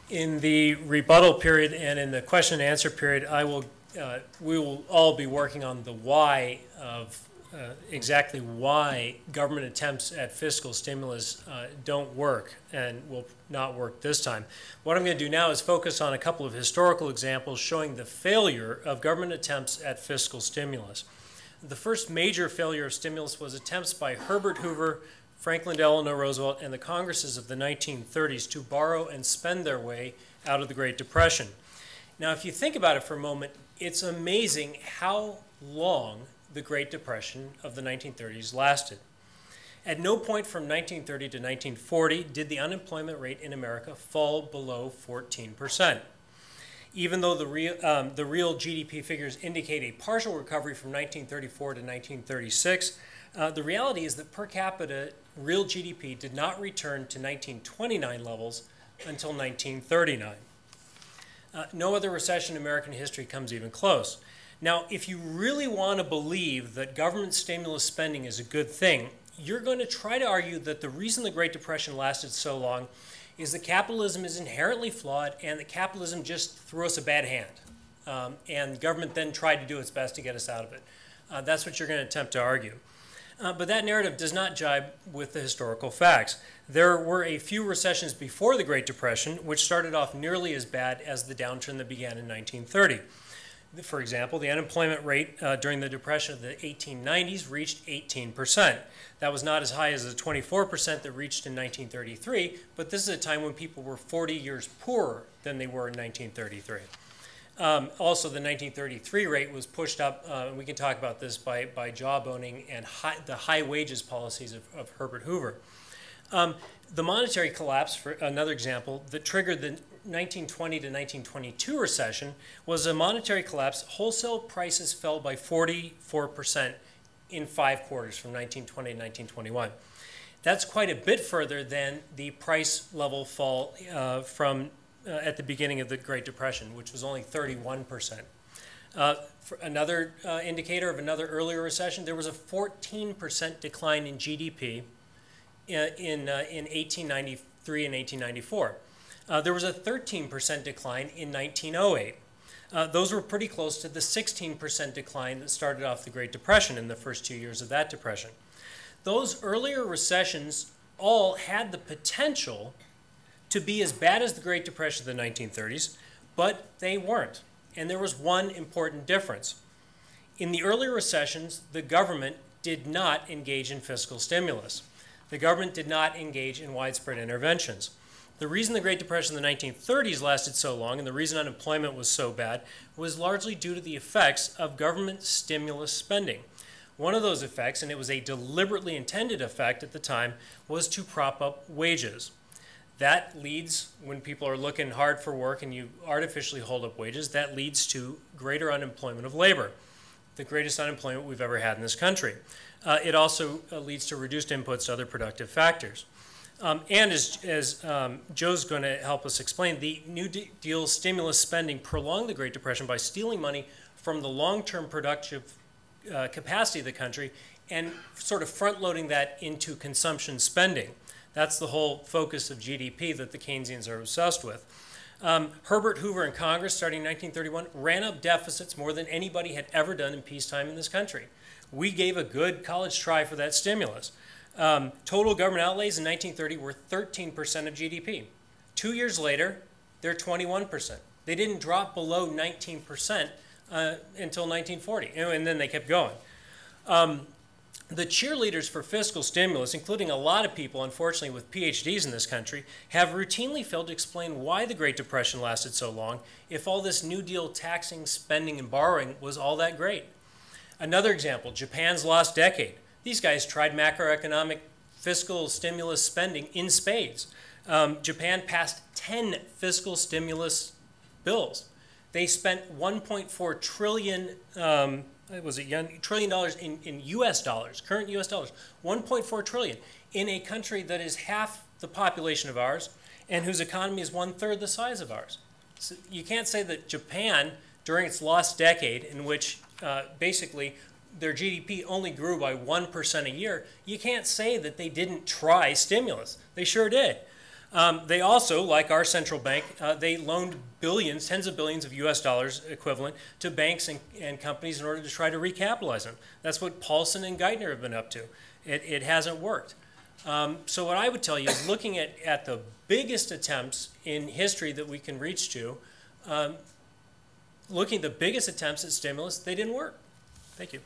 In the rebuttal period and in the question and answer period, we will all be working on the why of exactly why government attempts at fiscal stimulus don't work and will not work this time. What I'm going to do now is focus on a couple of historical examples showing the failure of government attempts at fiscal stimulus. The first major failure of stimulus was attempts by Herbert Hoover, Franklin Delano Roosevelt, and the Congresses of the 1930s to borrow and spend their way out of the Great Depression. Now, if you think about it for a moment, it's amazing how long the Great Depression of the 1930s lasted. At no point from 1930 to 1940 did the unemployment rate in America fall below 14%. Even though the real GDP figures indicate a partial recovery from 1934 to 1936, the reality is that per capita real GDP did not return to 1929 levels until 1939. No other recession in American history comes even close. Now, if you really want to believe that government stimulus spending is a good thing, you're going to try to argue that the reason the Great Depression lasted so long is that capitalism is inherently flawed and that capitalism just threw us a bad hand. And government then tried to do its best to get us out of it. That's what you're going to attempt to argue. But that narrative does not jibe with the historical facts. There were a few recessions before the Great Depression which started off nearly as bad as the downturn that began in 1930. For example, the unemployment rate during the Depression of the 1890s reached 18%. That was not as high as the 24% that reached in 1933, but this is a time when people were 40 years poorer than they were in 1933. Also, the 1933 rate was pushed up, and we can talk about this, by job owning and the high wages policies of Herbert Hoover. The monetary collapse, for another example, that triggered the 1920 to 1922 recession was a monetary collapse. Wholesale prices fell by 44% in 5 quarters from 1920 to 1921. That's quite a bit further than the price level fall from at the beginning of the Great Depression, which was only 31%. For another indicator of another earlier recession, there was a 14% decline in GDP in 1893 and 1894. There was a 13% decline in 1908. Those were pretty close to the 16% decline that started off the Great Depression in the first 2 years of that depression. Those earlier recessions all had the potential to be as bad as the Great Depression of the 1930s, but they weren't. And there was one important difference. In the earlier recessions, the government did not engage in fiscal stimulus. The government did not engage in widespread interventions. The reason the Great Depression in the 1930s lasted so long and the reason unemployment was so bad was largely due to the effects of government stimulus spending. One of those effects, and it was a deliberately intended effect at the time, was to prop up wages. That leads, when people are looking hard for work and you artificially hold up wages, that leads to greater unemployment of labor, the greatest unemployment we've ever had in this country. It also leads to reduced inputs to other productive factors. And as Joe's going to help us explain, the New Deal stimulus spending prolonged the Great Depression by stealing money from the long-term productive capacity of the country and sort of front-loading that into consumption spending. That's the whole focus of GDP that the Keynesians are obsessed with. Herbert Hoover and Congress, starting in 1931, ran up deficits more than anybody had ever done in peacetime in this country. We gave a good college try for that stimulus. Total government outlays in 1930 were 13% of GDP. 2 years later, they're 21%. They didn't drop below 19% until 1940, and then they kept going. The cheerleaders for fiscal stimulus, including a lot of people, unfortunately, with PhDs in this country, have routinely failed to explain why the Great Depression lasted so long if all this New Deal taxing, spending, and borrowing was all that great. Another example, Japan's lost decade. These guys tried macroeconomic fiscal stimulus spending in spades. Japan passed 10 fiscal stimulus bills. They spent $1.4 trillion dollars in US dollars, current US dollars, 1.4 trillion in a country that is half the population of ours and whose economy is 1/3 the size of ours. So you can't say that Japan, during its lost decade, in which basically their GDP only grew by 1% a year, you can't say that they didn't try stimulus. They sure did. They also, like our central bank, they loaned billions, tens of billions of US dollars equivalent to banks and companies in order to try to recapitalize them. That's what Paulson and Geithner have been up to. It hasn't worked. So what I would tell you is looking at the biggest attempts in history that we can reach to, looking at the biggest attempts at stimulus, they didn't work. Thank you.